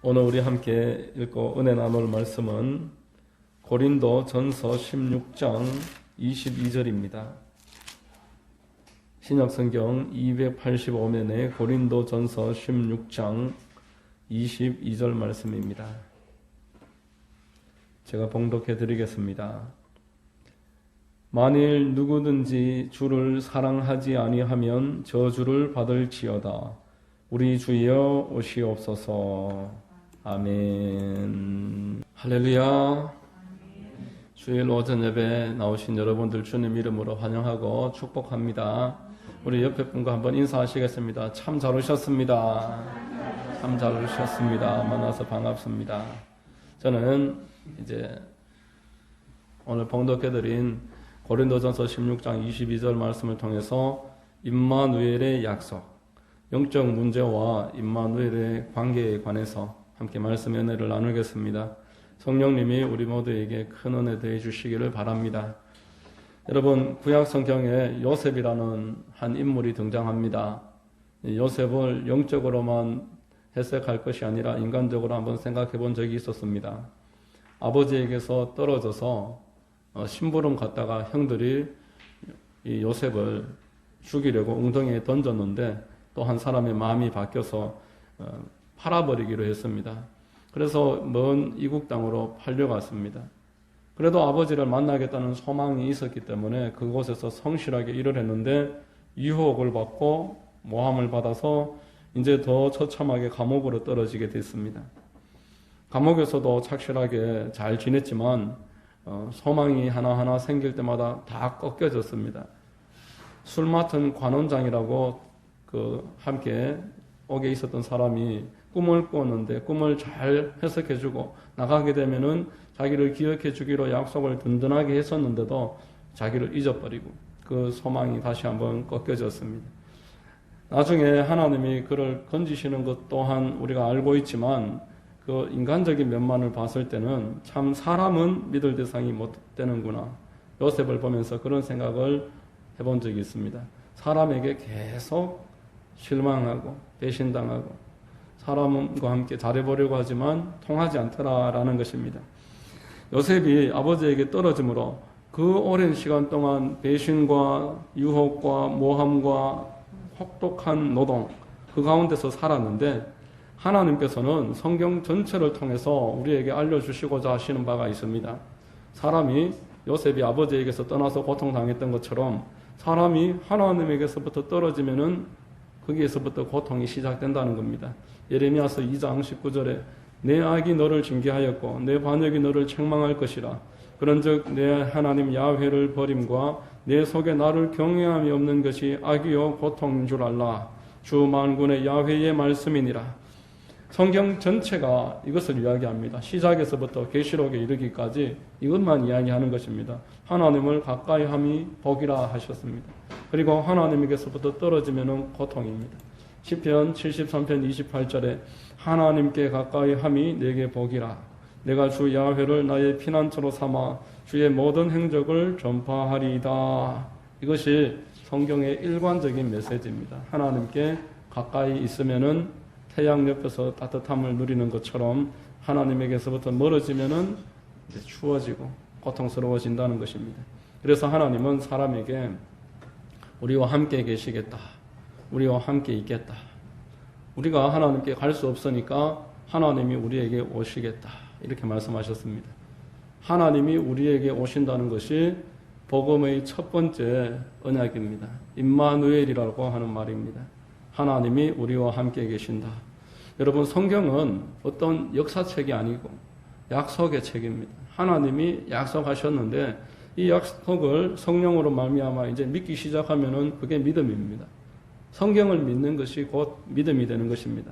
오늘 우리 함께 읽고 은혜 나눌 말씀은 고린도 전서 16장 22절입니다. 신약성경 285면에 고린도 전서 16장 22절 말씀입니다. 제가 봉독해 드리겠습니다. 만일 누구든지 주를 사랑하지 아니하면 저주를 받을지어다. 우리 주여 오시옵소서. 아멘. 할렐루야. 주일 오전 예배 나오신 여러분들 주님 이름으로 환영하고 축복합니다. 우리 옆에 분과 한번 인사하시겠습니다. 참 잘 오셨습니다. 참 잘 오셨습니다. 만나서 반갑습니다. 저는 이제 오늘 봉독해드린 고린도전서 16장 22절 말씀을 통해서 임마누엘의 약속, 영적 문제와 임마누엘의 관계에 관해서 함께 말씀의 은혜를 나누겠습니다. 성령님이 우리 모두에게 큰 은혜 더해 주시기를 바랍니다. 여러분, 구약 성경에 요셉이라는 한 인물이 등장합니다. 요셉을 영적으로만 해석할 것이 아니라 인간적으로 한번 생각해 본 적이 있었습니다. 아버지에게서 떨어져서 심부름 갔다가 형들이 이 요셉을 죽이려고 웅덩이에 던졌는데 또 한 사람의 마음이 바뀌어서 팔아버리기로 했습니다. 그래서 먼 이국 땅으로 팔려갔습니다. 그래도 아버지를 만나겠다는 소망이 있었기 때문에 그곳에서 성실하게 일을 했는데 유혹을 받고 모함을 받아서 이제 더 처참하게 감옥으로 떨어지게 됐습니다. 감옥에서도 착실하게 잘 지냈지만 소망이 하나하나 생길 때마다 다 꺾여졌습니다. 술 맡은 관원장이라고 함께 옥에 있었던 사람이 꿈을 꾸었는데 꿈을 잘 해석해주고 나가게 되면은 자기를 기억해주기로 약속을 든든하게 했었는데도 자기를 잊어버리고 그 소망이 다시 한번 꺾여졌습니다. 나중에 하나님이 그를 건지시는 것 또한 우리가 알고 있지만 그 인간적인 면만을 봤을 때는 참 사람은 믿을 대상이 못 되는구나. 요셉을 보면서 그런 생각을 해본 적이 있습니다. 사람에게 계속 실망하고 배신당하고 사람과 함께 잘해보려고 하지만 통하지 않더라라는 것입니다. 요셉이 아버지에게 떨어짐으로 그 오랜 시간 동안 배신과 유혹과 모함과 혹독한 노동 그 가운데서 살았는데 하나님께서는 성경 전체를 통해서 우리에게 알려주시고자 하시는 바가 있습니다. 사람이 요셉이 아버지에게서 떠나서 고통당했던 것처럼 사람이 하나님에게서부터 떨어지면은 거기에서부터 고통이 시작된다는 겁니다. 예레미야서 2장 19절에 내 악이 너를 징계하였고 내 반역이 너를 책망할 것이라. 그런즉 내 하나님 야훼를 버림과 내 속에 나를 경외함이 없는 것이 악이요 고통인 줄 알라. 주 만군의 야훼의 말씀이니라. 성경 전체가 이것을 이야기합니다. 시작에서부터 계시록에 이르기까지 이것만 이야기하는 것입니다. 하나님을 가까이 함이 복이라 하셨습니다. 그리고 하나님에게서부터 떨어지면 고통입니다. 시편 73편 28절에 하나님께 가까이 함이 내게 복이라. 내가 주 야훼를 나의 피난처로 삼아 주의 모든 행적을 전파하리이다. 이것이 성경의 일관적인 메시지입니다. 하나님께 가까이 있으면은 태양 옆에서 따뜻함을 누리는 것처럼 하나님에게서부터 멀어지면은 이제 추워지고 고통스러워진다는 것입니다. 그래서 하나님은 사람에게 우리와 함께 계시겠다. 우리와 함께 있겠다. 우리가 하나님께 갈 수 없으니까 하나님이 우리에게 오시겠다. 이렇게 말씀하셨습니다. 하나님이 우리에게 오신다는 것이 복음의 첫 번째 언약입니다. 임마누엘이라고 하는 말입니다. 하나님이 우리와 함께 계신다. 여러분, 성경은 어떤 역사책이 아니고 약속의 책입니다. 하나님이 약속하셨는데 이 약속을 성령으로 말미암아 이제 믿기 시작하면은 그게 믿음입니다. 성경을 믿는 것이 곧 믿음이 되는 것입니다.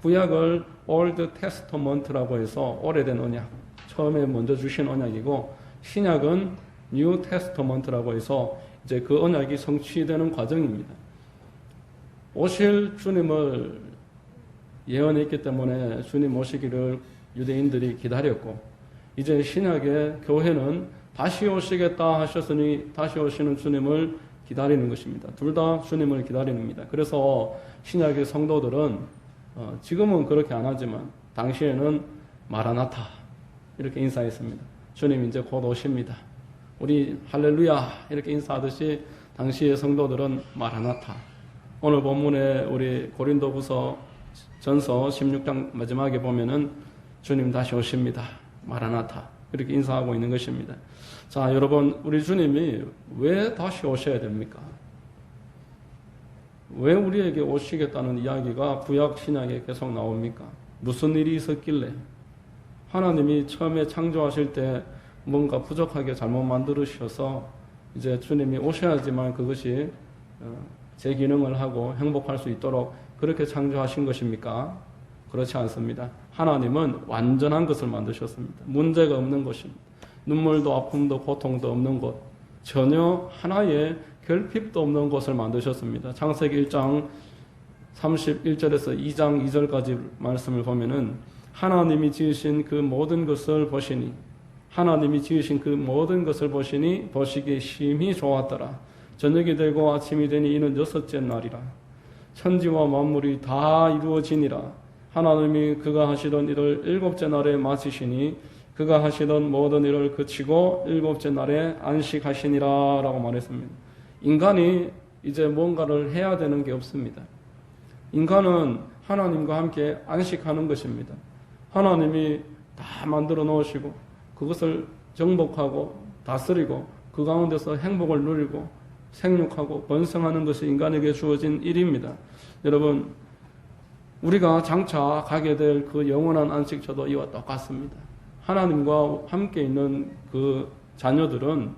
구약을 Old Testament라고 해서 오래된 언약, 처음에 먼저 주신 언약이고 신약은 New Testament라고 해서 이제 그 언약이 성취되는 과정입니다. 오실 주님을 예언했기 때문에 주님 오시기를 유대인들이 기다렸고 이제 신약의 교회는 다시 오시겠다 하셨으니 다시 오시는 주님을 기다리는 것입니다. 둘 다 주님을 기다립니다. 그래서 신약의 성도들은 지금은 그렇게 안 하지만 당시에는 마라나타 이렇게 인사했습니다. 주님 이제 곧 오십니다. 우리 할렐루야 이렇게 인사하듯이 당시의 성도들은 마라나타. 오늘 본문에 우리 고린도후서 전서 16장 마지막에 보면은 주님 다시 오십니다. 마라나타 이렇게 인사하고 있는 것입니다. 자, 여러분, 우리 주님이 왜 다시 오셔야 됩니까? 왜 우리에게 오시겠다는 이야기가 구약 신약에 계속 나옵니까? 무슨 일이 있었길래? 하나님이 처음에 창조하실 때 뭔가 부족하게 잘못 만들으셔서 이제 주님이 오셔야지만 그것이 제 기능을 하고 행복할 수 있도록 그렇게 창조하신 것입니까? 그렇지 않습니다. 하나님은 완전한 것을 만드셨습니다. 문제가 없는 것입니다. 눈물도 아픔도 고통도 없는 것, 전혀 하나의 결핍도 없는 것을 만드셨습니다. 창세기 1장 31절에서 2장 2절까지 말씀을 보면은 하나님이 지으신 그 모든 것을 보시니 하나님이 지으신 그 모든 것을 보시니 보시기에 심히 좋았더라. 저녁이 되고 아침이 되니 이는 여섯째 날이라. 천지와 만물이 다 이루어지니라. 하나님이 그가 하시던 일을 일곱째 날에 마치시니 그가 하시던 모든 일을 그치고 일곱째 날에 안식하시니라 라고 말했습니다. 인간이 이제 뭔가를 해야 되는 게 없습니다. 인간은 하나님과 함께 안식하는 것입니다. 하나님이 다 만들어 놓으시고 그것을 정복하고 다스리고 그 가운데서 행복을 누리고 생육하고 번성하는 것이 인간에게 주어진 일입니다. 여러분, 우리가 장차 가게 될 그 영원한 안식처도 이와 똑같습니다. 하나님과 함께 있는 그 자녀들은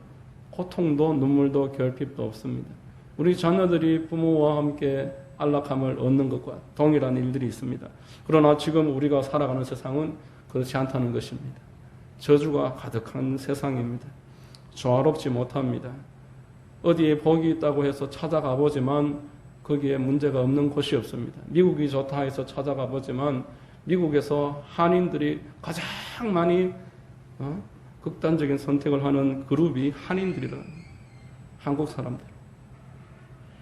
고통도 눈물도 결핍도 없습니다. 우리 자녀들이 부모와 함께 안락함을 얻는 것과 동일한 일들이 있습니다. 그러나 지금 우리가 살아가는 세상은 그렇지 않다는 것입니다. 저주가 가득한 세상입니다. 조화롭지 못합니다. 어디에 복이 있다고 해서 찾아가 보지만 거기에 문제가 없는 곳이 없습니다. 미국이 좋다 해서 찾아가 보지만 미국에서 한인들이 가장 많이 극단적인 선택을 하는 그룹이 한인들이라는 한국 사람들.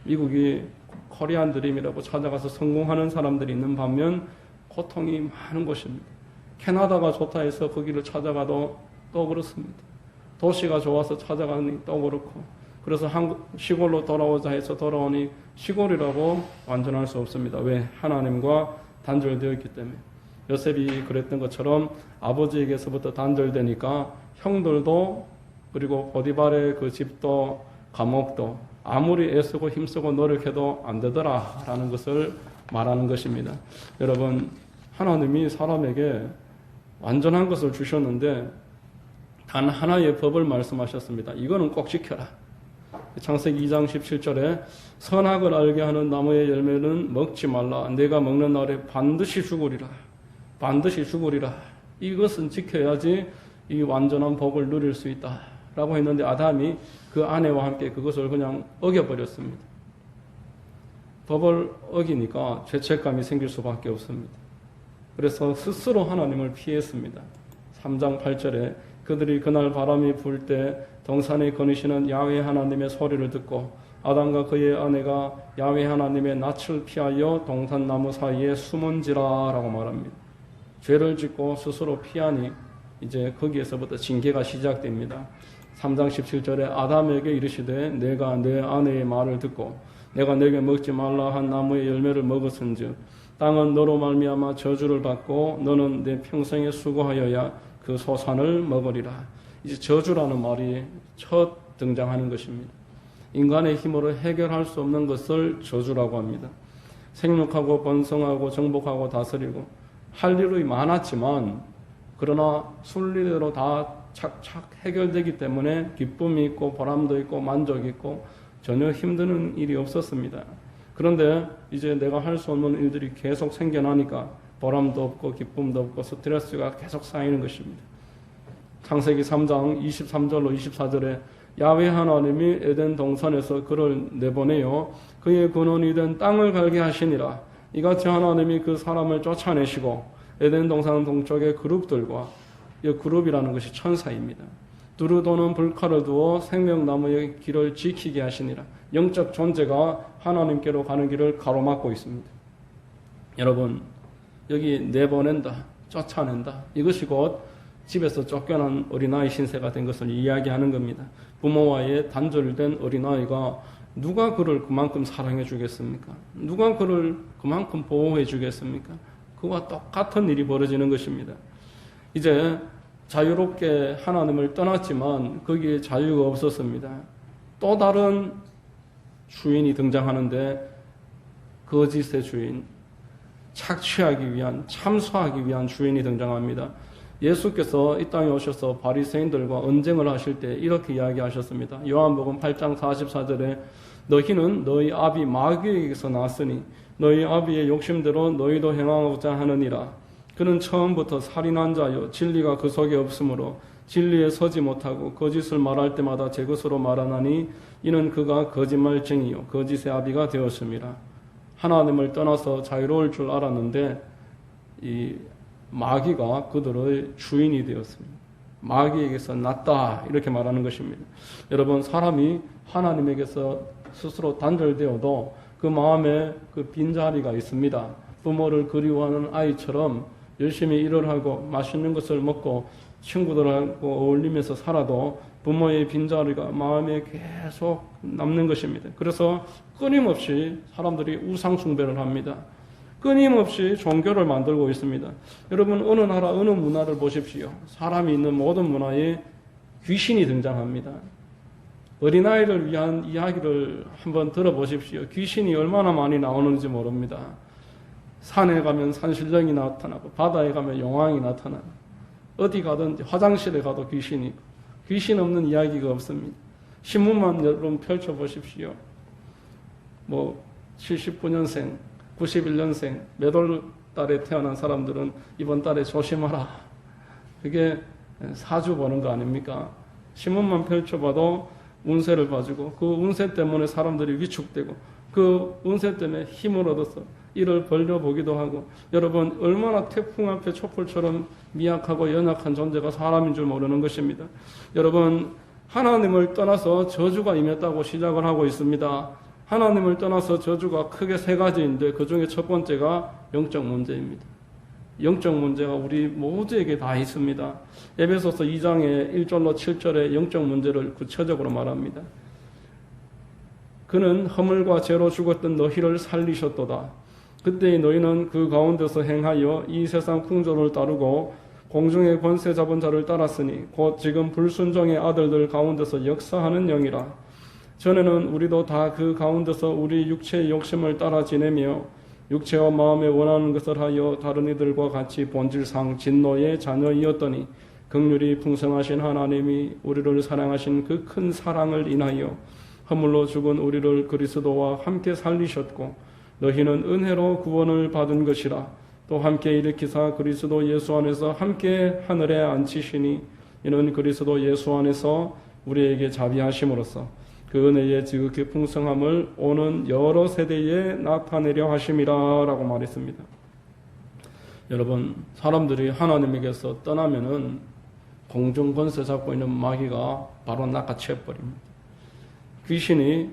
미국이 코리안 드림이라고 찾아가서 성공하는 사람들이 있는 반면 고통이 많은 곳입니다. 캐나다가 좋다 해서 거기를 찾아가도 또 그렇습니다. 도시가 좋아서 찾아가니 또 그렇고 그래서 시골로 돌아오자 해서 돌아오니 시골이라고 완전할 수 없습니다. 왜? 하나님과 단절되어 있기 때문에. 요셉이 그랬던 것처럼 아버지에게서부터 단절되니까 형들도 그리고 보디발의 그 집도 감옥도 아무리 애쓰고 힘쓰고 노력해도 안 되더라라는 것을 말하는 것입니다. 여러분, 하나님이 사람에게 완전한 것을 주셨는데 단 하나의 법을 말씀하셨습니다. 이거는 꼭 지켜라. 창세기 2장 17절에 선악을 알게 하는 나무의 열매는 먹지 말라. 내가 먹는 날에 반드시 죽으리라. 반드시 죽으리라. 이것은 지켜야지 이 완전한 복을 누릴 수 있다. 라고 했는데 아담이 그 아내와 함께 그것을 그냥 어겨버렸습니다. 법을 어기니까 죄책감이 생길 수밖에 없습니다. 그래서 스스로 하나님을 피했습니다. 3장 8절에 그들이 그날 바람이 불 때 동산에 거니시는 야훼 하나님의 소리를 듣고 아담과 그의 아내가 야훼 하나님의 낯을 피하여 동산나무 사이에 숨은지라 라고 말합니다. 죄를 짓고 스스로 피하니 이제 거기에서부터 징계가 시작됩니다. 3장 17절에 아담에게 이르시되 내가 내 아내의 말을 듣고 내가 내게 먹지 말라 한 나무의 열매를 먹었은즉 땅은 너로 말미암아 저주를 받고 너는 내 평생에 수고하여야 그 소산을 먹으리라. 이제 저주라는 말이 첫 등장하는 것입니다. 인간의 힘으로 해결할 수 없는 것을 저주라고 합니다. 생육하고 번성하고 정복하고 다스리고 할 일이 많았지만 그러나 순리대로 다 착착 해결되기 때문에 기쁨이 있고 보람도 있고 만족이 있고 전혀 힘드는 일이 없었습니다. 그런데 이제 내가 할 수 없는 일들이 계속 생겨나니까 보람도 없고 기쁨도 없고 스트레스가 계속 쌓이는 것입니다. 창세기 3장 23절로 24절에 야훼 하나님이 에덴 동산에서 그를 내보내요 그의 근원이 된 땅을 갈게 하시니라. 이같이 하나님이 그 사람을 쫓아내시고 에덴 동산 동쪽의 그룹들과 이 그룹이라는 것이 천사입니다. 두루 도는 불칼을 두어 생명나무의 길을 지키게 하시니라. 영적 존재가 하나님께로 가는 길을 가로막고 있습니다. 여러분, 여기 내보낸다, 쫓아낸다. 이것이 곧 집에서 쫓겨난 어린아이 신세가 된 것을 이야기하는 겁니다. 부모와의 단절된 어린아이가 누가 그를 그만큼 사랑해 주겠습니까? 누가 그를 그만큼 보호해 주겠습니까? 그와 똑같은 일이 벌어지는 것입니다. 이제 자유롭게 하나님을 떠났지만 거기에 자유가 없었습니다. 또 다른 주인이 등장하는데 거짓의 주인, 착취하기 위한, 참소하기 위한 주인이 등장합니다. 예수께서 이 땅에 오셔서 바리새인들과 언쟁을 하실 때 이렇게 이야기하셨습니다. 요한복음 8장 44절에 너희는 너희 아비 마귀에게서 났으니 너희 아비의 욕심대로 너희도 행하고자 하느니라. 그는 처음부터 살인한 자요 진리가 그 속에 없으므로 진리에 서지 못하고 거짓을 말할 때마다 제 것으로 말하나니 이는 그가 거짓말쟁이요 거짓의 아비가 되었습니다. 하나님을 떠나서 자유로울 줄 알았는데 이 마귀가 그들의 주인이 되었습니다. 마귀에게서 났다 이렇게 말하는 것입니다. 여러분, 사람이 하나님에게서 스스로 단절되어도 그 마음에 그 빈자리가 있습니다. 부모를 그리워하는 아이처럼 열심히 일을 하고 맛있는 것을 먹고 친구들하고 어울리면서 살아도 부모의 빈자리가 마음에 계속 남는 것입니다. 그래서 끊임없이 사람들이 우상 숭배를 합니다. 끊임없이 종교를 만들고 있습니다. 여러분, 어느 나라 어느 문화를 보십시오. 사람이 있는 모든 문화에 귀신이 등장합니다. 어린아이를 위한 이야기를 한번 들어보십시오. 귀신이 얼마나 많이 나오는지 모릅니다. 산에 가면 산신령이 나타나고 바다에 가면 용왕이 나타나고 어디 가든 화장실에 가도 귀신이 있고 귀신 없는 이야기가 없습니다. 신문만 여러분 펼쳐보십시오. 79년생, 91년생 몇 월 달에 태어난 사람들은 이번 달에 조심하라. 그게 사주 보는 거 아닙니까? 신문만 펼쳐봐도 운세를 봐주고 그 운세 때문에 사람들이 위축되고 그 운세 때문에 힘을 얻어서 이를 벌려보기도 하고 여러분 얼마나 태풍 앞에 촛불처럼 미약하고 연약한 존재가 사람인 줄 모르는 것입니다. 여러분 하나님을 떠나서 저주가 임했다고 시작을 하고 있습니다. 하나님을 떠나서 저주가 크게 세 가지인데 그 중에 첫 번째가 영적 문제입니다. 영적 문제가 우리 모두에게 다 있습니다. 에베소서 2장의 1절로 7절의 영적 문제를 구체적으로 말합니다. 그는 허물과 죄로 죽었던 너희를 살리셨도다. 그때 너희는 그 가운데서 행하여 이 세상 풍조를 따르고 공중의 권세 잡은 자를 따랐으니 곧 지금 불순종의 아들들 가운데서 역사하는 영이라. 전에는 우리도 다 그 가운데서 우리 육체의 욕심을 따라 지내며 육체와 마음에 원하는 것을 하여 다른 이들과 같이 본질상 진노의 자녀이었더니 긍휼이 풍성하신 하나님이 우리를 사랑하신 그 큰 사랑을 인하여 허물로 죽은 우리를 그리스도와 함께 살리셨고 너희는 은혜로 구원을 받은 것이라. 또 함께 일으키사 그리스도 예수 안에서 함께 하늘에 앉히시니 이는 그리스도 예수 안에서 우리에게 자비하심으로써 그 은혜의 지극히 풍성함을 오는 여러 세대에 나타내려 하심이라 라고 말했습니다. 여러분, 사람들이 하나님에게서 떠나면은 공중 권세 잡고 있는 마귀가 바로 낚아채버립니다. 귀신이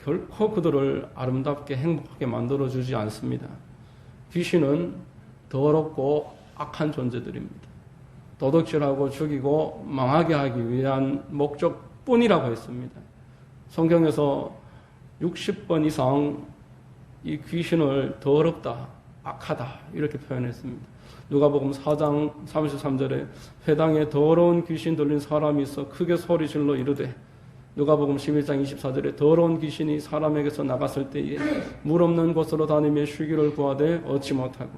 결코 그들을 아름답게 행복하게 만들어주지 않습니다. 귀신은 더럽고 악한 존재들입니다. 도둑질하고 죽이고 망하게 하기 위한 목적뿐이라고 했습니다. 성경에서 60번 이상 이 귀신을 더럽다, 악하다 이렇게 표현했습니다. 누가복음 4장 33절에 회당에 더러운 귀신 들린 사람이 있어 크게 소리질러 이르되 누가복음 11장 24절에 더러운 귀신이 사람에게서 나갔을 때에 물 없는 곳으로 다니며 쉬기를 구하되 얻지 못하고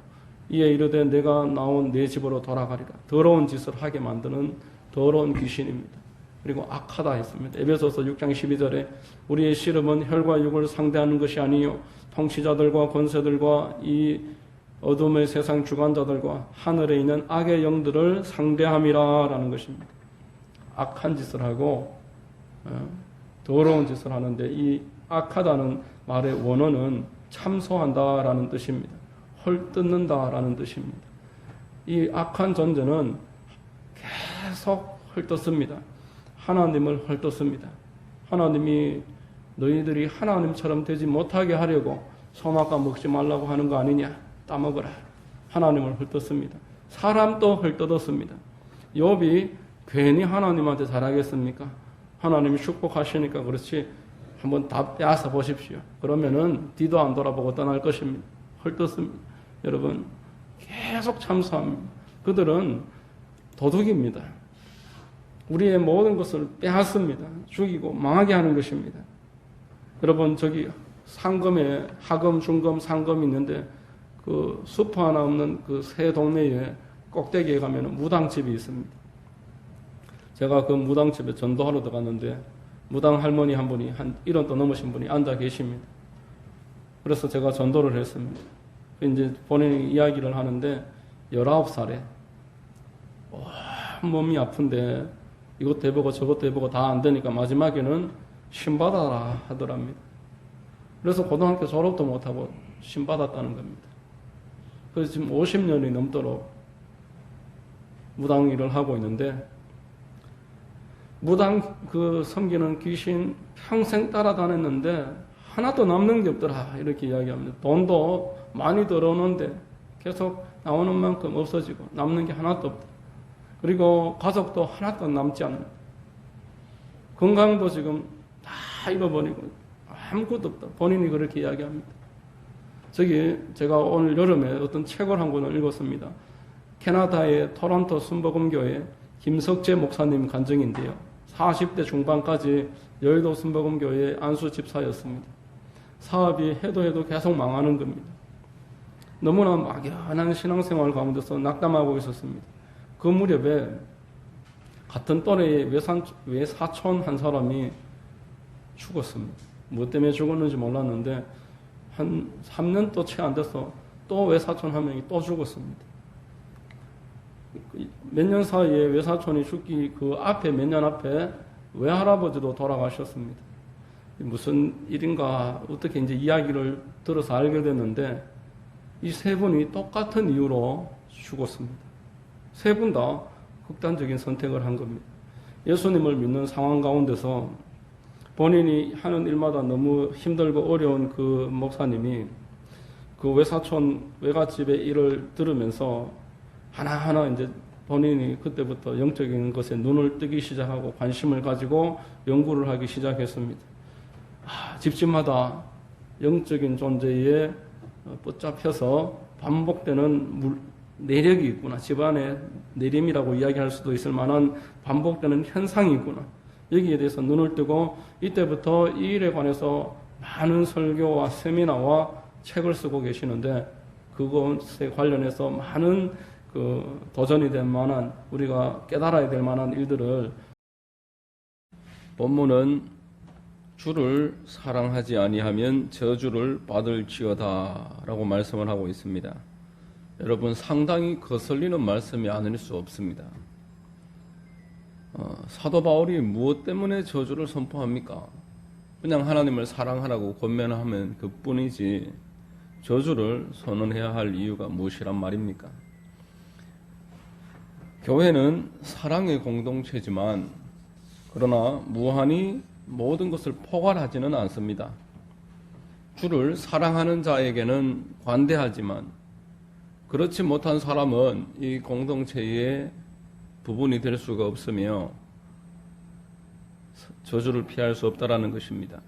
이에 이르되 내가 나온 내 집으로 돌아가리라. 더러운 짓을 하게 만드는 더러운 귀신입니다. 그리고 악하다 했습니다. 에베소서 6장 12절에 우리의 씨름은 혈과 육을 상대하는 것이 아니요 통치자들과 권세들과 이 어둠의 세상 주관자들과 하늘에 있는 악의 영들을 상대함이라 라는 것입니다. 악한 짓을 하고 더러운 짓을 하는데 이 악하다는 말의 원어는 참소한다라는 뜻입니다. 헐뜯는다라는 뜻입니다. 이 악한 존재는 계속 헐뜯습니다. 하나님을 헐뜯습니다. 하나님이 너희들이 하나님처럼 되지 못하게 하려고 선악과 먹지 말라고 하는 거 아니냐? 따먹어라. 하나님을 헐뜯습니다. 사람도 헐뜯었습니다. 욥이 괜히 하나님한테 잘하겠습니까? 하나님이 축복하시니까 그렇지 한번 다 빼앗아 보십시오. 그러면은 뒤도 안 돌아보고 떠날 것입니다. 헐뜯습니다. 여러분 계속 참수합니다. 그들은 도둑입니다. 우리의 모든 것을 빼앗습니다. 죽이고 망하게 하는 것입니다. 여러분 저기 상검에 하검, 중검, 상검이 있는데 그 슈퍼 하나 없는 그 새 동네에 꼭대기에 가면 무당집이 있습니다. 제가 그 무당집에 전도하러 들어갔는데 무당 할머니 한 분이 한 1원 넘으신 분이 앉아 계십니다. 그래서 제가 전도를 했습니다. 이제 본인이 이야기를 하는데 19살에 몸이 아픈데 이것도 해보고 저것도 해보고 다 안 되니까 마지막에는 신받아라 하더랍니다. 그래서 고등학교 졸업도 못하고 신받았다는 겁니다. 그래서 지금 50년이 넘도록 무당 일을 하고 있는데 무당 그 섬기는 귀신 평생 따라다녔는데 하나도 남는 게 없더라 이렇게 이야기합니다. 돈도 많이 들어오는데 계속 나오는 만큼 없어지고 남는 게 하나도 없다. 그리고 가족도 하나도 남지 않는다. 건강도 지금 다 잃어버리고 아무것도 없다. 본인이 그렇게 이야기합니다. 저기 제가 오늘 여름에 어떤 책을 한 권을 읽었습니다. 캐나다의 토론토 순복음교회 김석재 목사님 간증인데요. 40대 중반까지 여의도 순복음교회 안수 집사였습니다. 사업이 해도 계속 망하는 겁니다. 너무나 막연한 신앙생활 가운데서 낙담하고 있었습니다. 그 무렵에 같은 또래의 외사촌 한 사람이 죽었습니다. 뭐 때문에 죽었는지 몰랐는데 한 3년도 채 안 돼서 또 외사촌 한 명이 또 죽었습니다. 몇 년 사이에 외사촌이 죽기 그 앞에 몇 년 앞에 외할아버지도 돌아가셨습니다. 무슨 일인가 어떻게 이제 이야기를 들어서 알게 됐는데 이 세 분이 똑같은 이유로 죽었습니다. 세 분 다 극단적인 선택을 한 겁니다. 예수님을 믿는 상황 가운데서 본인이 하는 일마다 너무 힘들고 어려운 그 목사님이 그 외사촌 외갓집의 일을 들으면서 하나하나 이제 본인이 그때부터 영적인 것에 눈을 뜨기 시작하고 관심을 가지고 연구를 하기 시작했습니다. 집집마다 영적인 존재에 붙잡혀서 반복되는 내력이 있구나. 집안에 내림이라고 이야기할 수도 있을 만한 반복되는 현상이 있구나. 여기에 대해서 눈을 뜨고 이때부터 이 일에 관해서 많은 설교와 세미나와 책을 쓰고 계시는데 그것에 관련해서 많은 그 도전이 될 만한 우리가 깨달아야 될 만한 일들을 본문은 주를 사랑하지 아니하면 저주를 받을지어다라고 말씀을 하고 있습니다. 여러분 상당히 거슬리는 말씀이 아닐 수 없습니다. 사도 바울이 무엇 때문에 저주를 선포합니까? 그냥 하나님을 사랑하라고 권면하면 그뿐이지 저주를 선언해야 할 이유가 무엇이란 말입니까? 교회는 사랑의 공동체지만 그러나 무한히 모든 것을 포괄하지는 않습니다. 주를 사랑하는 자에게는 관대하지만 그렇지 못한 사람은 이 공동체의 부분이 될 수가 없으며 저주를 피할 수 없다라는 것입니다.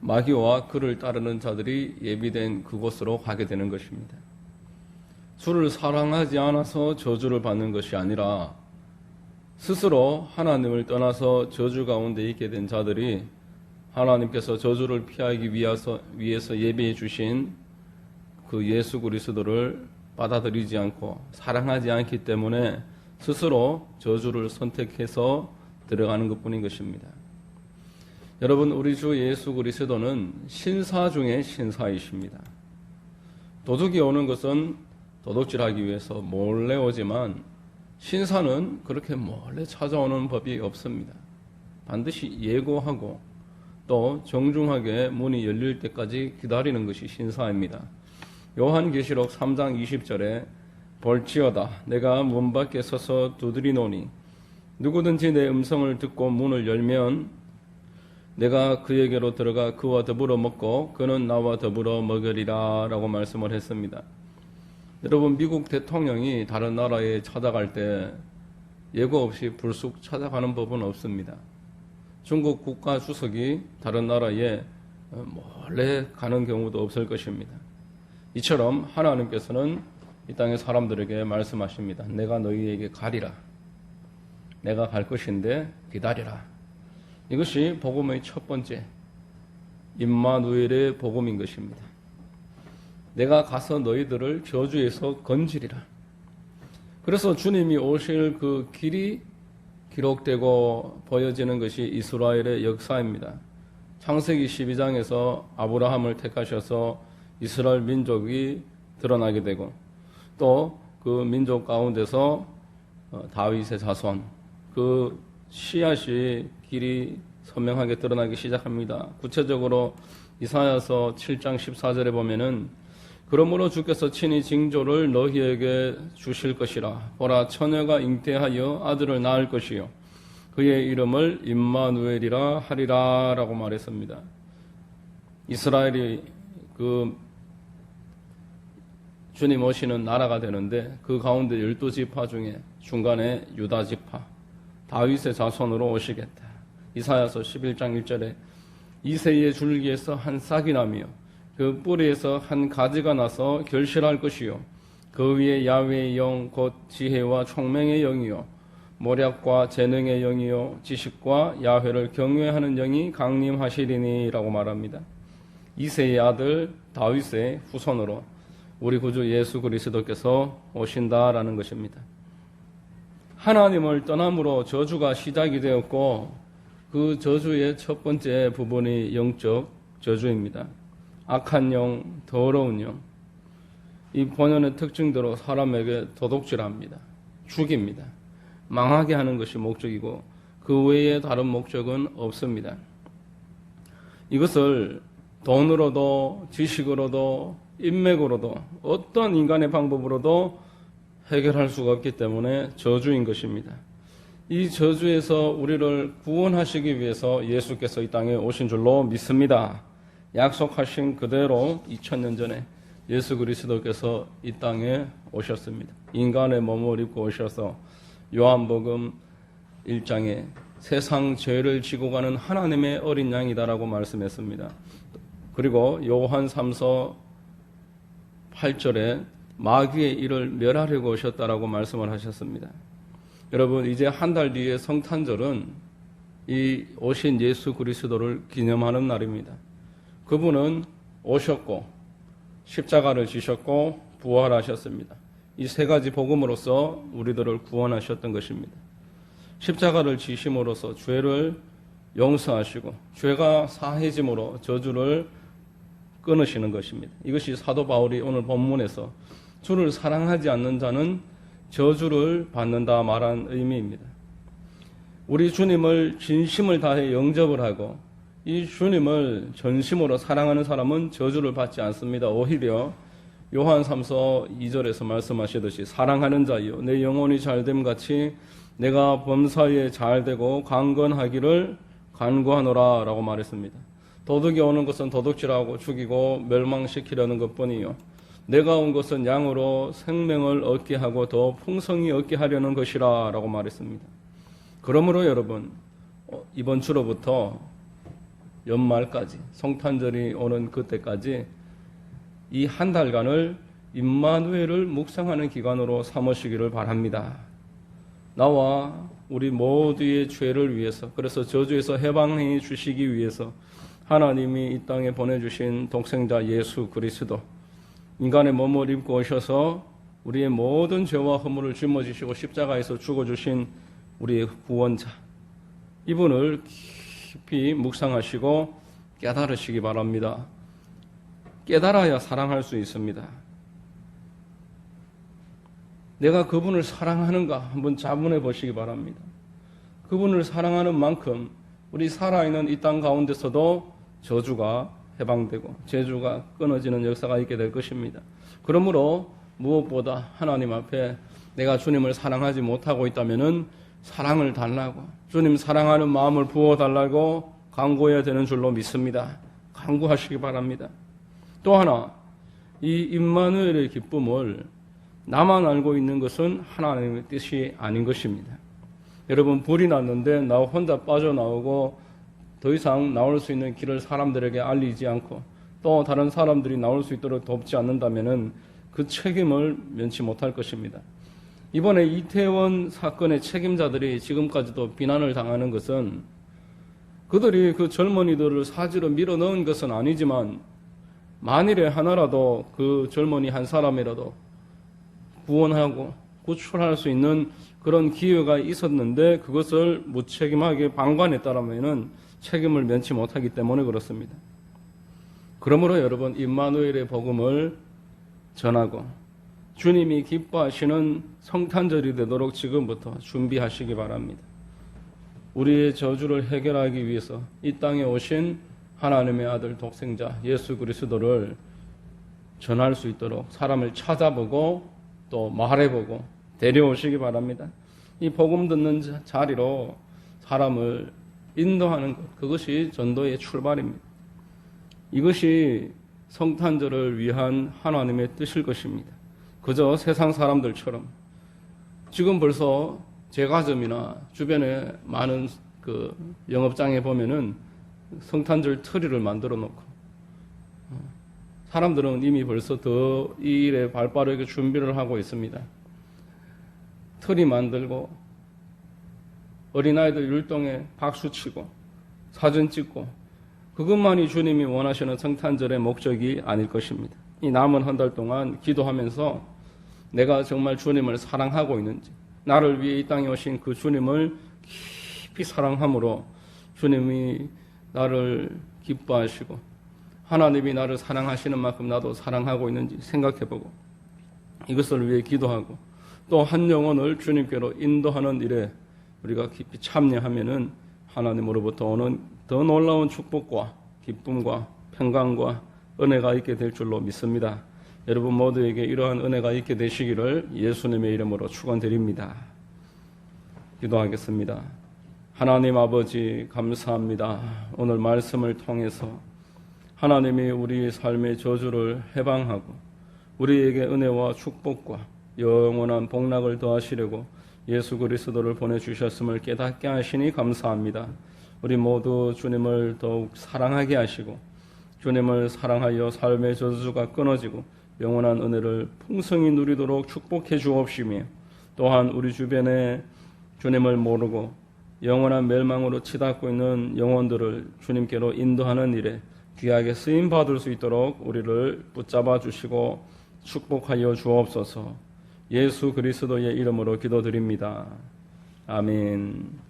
마귀와 그를 따르는 자들이 예비된 그곳으로 가게 되는 것입니다. 주를 사랑하지 않아서 저주를 받는 것이 아니라 스스로 하나님을 떠나서 저주 가운데 있게 된 자들이 하나님께서 저주를 피하기 위해서 예비해 주신 그 예수 그리스도를 받아들이지 않고 사랑하지 않기 때문에 스스로 저주를 선택해서 들어가는 것뿐인 것입니다. 여러분, 우리 주 예수 그리스도는 신사 중에 신사이십니다. 도둑이 오는 것은 도둑질하기 위해서 몰래 오지만 신사는 그렇게 몰래 찾아오는 법이 없습니다. 반드시 예고하고 또 정중하게 문이 열릴 때까지 기다리는 것이 신사입니다. 요한계시록 3장 20절에 볼지어다 내가 문 밖에 서서 두드리노니 누구든지 내 음성을 듣고 문을 열면 내가 그에게로 들어가 그와 더불어 먹고 그는 나와 더불어 먹으리라 라고 말씀을 했습니다. 여러분, 미국 대통령이 다른 나라에 찾아갈 때 예고 없이 불쑥 찾아가는 법은 없습니다. 중국 국가 주석이 다른 나라에 몰래 가는 경우도 없을 것입니다. 이처럼 하나님께서는 이 땅의 사람들에게 말씀하십니다. 내가 너희에게 가리라. 내가 갈 것인데 기다리라. 이것이 복음의 첫 번째 임마누엘의 복음인 것입니다. 내가 가서 너희들을 저주에서 건지리라. 그래서 주님이 오실 그 길이 기록되고 보여지는 것이 이스라엘의 역사입니다. 창세기 12장에서 아브라함을 택하셔서 이스라엘 민족이 드러나게 되고 또 그 민족 가운데서 다윗의 자손, 그 씨앗이 길이 선명하게 드러나기 시작합니다. 구체적으로 이사야서 7장 14절에 보면은 그러므로 주께서 친히 징조를 너희에게 주실 것이라. 보라, 처녀가 잉태하여 아들을 낳을 것이요 그의 이름을 임마누엘이라 하리라 라고 말했습니다. 이스라엘이 그 주님 오시는 나라가 되는데 그 가운데 12지파 중에 중간에 유다지파 다윗의 자손으로 오시겠다. 이사야서 11장 1절에 이새의 줄기에서 한 싹이 나며 그 뿌리에서 한 가지가 나서 결실할 것이요 그 위에 야훼의 영 곧 지혜와 총명의 영이요 모략과 재능의 영이요 지식과 야훼를 경외하는 영이 강림하시리니 라고 말합니다. 이새의 아들 다윗의 후손으로 우리 구주 예수 그리스도께서 오신다라는 것입니다. 하나님을 떠남으로 저주가 시작이 되었고 그 저주의 첫 번째 부분이 영적 저주입니다. 악한 영, 더러운 영. 이 본연의 특징대로 사람에게 도둑질합니다. 죽입니다. 망하게 하는 것이 목적이고 그 외에 다른 목적은 없습니다. 이것을 돈으로도 지식으로도 인맥으로도 어떤 인간의 방법으로도 해결할 수가 없기 때문에 저주인 것입니다. 이 저주에서 우리를 구원하시기 위해서 예수께서 이 땅에 오신 줄로 믿습니다. 약속하신 그대로 2000년 전에 예수 그리스도께서 이 땅에 오셨습니다. 인간의 몸을 입고 오셔서 요한복음 1장에 세상 죄를 지고 가는 하나님의 어린 양이다라고 말씀했습니다. 그리고 요한 3서 8절에 마귀의 일을 멸하려고 오셨다라고 말씀을 하셨습니다. 여러분, 이제 한 달 뒤에 성탄절은 이 오신 예수 그리스도를 기념하는 날입니다. 그분은 오셨고 십자가를 지셨고 부활하셨습니다. 이 세 가지 복음으로써 우리들을 구원하셨던 것입니다. 십자가를 지심으로써 죄를 용서하시고 죄가 사해짐으로 저주를 끊으시는 것입니다. 이것이 사도 바울이 오늘 본문에서 주를 사랑하지 않는 자는 저주를 받는다 말한 의미입니다. 우리 주님을 진심을 다해 영접을 하고 이 주님을 전심으로 사랑하는 사람은 저주를 받지 않습니다. 오히려 요한 3서 2절에서 말씀하시듯이 사랑하는 자여 내 영혼이 잘됨 같이 내가 범사에 잘되고 강건하기를 간구하노라 라고 말했습니다. 도둑이 오는 것은 도둑질하고 죽이고 멸망시키려는 것뿐이요 내가 온 것은 양으로 생명을 얻게 하고 더 풍성히 얻게 하려는 것이라 라고 말했습니다. 그러므로 여러분, 이번 주로부터 연말까지 성탄절이 오는 그때까지 이 한 달간을 임마누엘을 묵상하는 기간으로 삼으시기를 바랍니다. 나와 우리 모두의 죄를 위해서, 그래서 저주에서 해방해 주시기 위해서 하나님이 이 땅에 보내주신 독생자 예수 그리스도, 인간의 몸을 입고 오셔서 우리의 모든 죄와 허물을 짊어지시고 십자가에서 죽어주신 우리의 구원자, 이분을 깊이 묵상하시고 깨달으시기 바랍니다. 깨달아야 사랑할 수 있습니다. 내가 그분을 사랑하는가 한번 자문해 보시기 바랍니다. 그분을 사랑하는 만큼 우리 살아있는 이 땅 가운데서도 저주가 해방되고 저주가 끊어지는 역사가 있게 될 것입니다. 그러므로 무엇보다 하나님 앞에 내가 주님을 사랑하지 못하고 있다면은 사랑을 달라고, 주님 사랑하는 마음을 부어달라고 간구해야 되는 줄로 믿습니다. 간구하시기 바랍니다. 또 하나, 이 임마누엘의 기쁨을 나만 알고 있는 것은 하나님의 뜻이 아닌 것입니다. 여러분, 불이 났는데 나 혼자 빠져나오고 더 이상 나올 수 있는 길을 사람들에게 알리지 않고 또 다른 사람들이 나올 수 있도록 돕지 않는다면 그 책임을 면치 못할 것입니다. 이번에 이태원 사건의 책임자들이 지금까지도 비난을 당하는 것은 그들이 그 젊은이들을 사지로 밀어넣은 것은 아니지만 만일에 하나라도 그 젊은이 한 사람이라도 구원하고 구출할 수 있는 그런 기회가 있었는데 그것을 무책임하게 방관했다라면 책임을 면치 못하기 때문에 그렇습니다. 그러므로 여러분, 임마누엘의 복음을 전하고 주님이 기뻐하시는 성탄절이 되도록 지금부터 준비하시기 바랍니다. 우리의 저주를 해결하기 위해서 이 땅에 오신 하나님의 아들 독생자 예수 그리스도를 전할 수 있도록 사람을 찾아보고 또 말해보고 데려오시기 바랍니다. 이 복음 듣는 자리로 사람을 인도하는 것, 그것이 전도의 출발입니다. 이것이 성탄절을 위한 하나님의 뜻일 것입니다. 그저 세상 사람들처럼 지금 벌써 제과점이나 주변에 많은 그 영업장에 보면은 성탄절 트리를 만들어 놓고 사람들은 이미 벌써 더 이 일에 발빠르게 준비를 하고 있습니다. 트리 만들고 어린아이들 율동에 박수치고 사진 찍고 그것만이 주님이 원하시는 성탄절의 목적이 아닐 것입니다. 이 남은 한 달 동안 기도하면서 내가 정말 주님을 사랑하고 있는지, 나를 위해 이 땅에 오신 그 주님을 깊이 사랑함으로 주님이 나를 기뻐하시고 하나님이 나를 사랑하시는 만큼 나도 사랑하고 있는지 생각해보고 이것을 위해 기도하고 또 한 영혼을 주님께로 인도하는 일에 우리가 깊이 참여하면은 하나님으로부터 오는 더 놀라운 축복과 기쁨과 평강과 은혜가 있게 될 줄로 믿습니다. 여러분 모두에게 이러한 은혜가 있게 되시기를 예수님의 이름으로 축원드립니다. 기도하겠습니다. 하나님 아버지 감사합니다. 오늘 말씀을 통해서 하나님이 우리 삶의 저주를 해방하고 우리에게 은혜와 축복과 영원한 복락을 더하시려고 예수 그리스도를 보내주셨음을 깨닫게 하시니 감사합니다. 우리 모두 주님을 더욱 사랑하게 하시고 주님을 사랑하여 삶의 저주가 끊어지고 영원한 은혜를 풍성히 누리도록 축복해 주옵시며 또한 우리 주변에 주님을 모르고 영원한 멸망으로 치닫고 있는 영혼들을 주님께로 인도하는 일에 귀하게 쓰임 받을 수 있도록 우리를 붙잡아 주시고 축복하여 주옵소서. 예수 그리스도의 이름으로 기도드립니다. 아멘.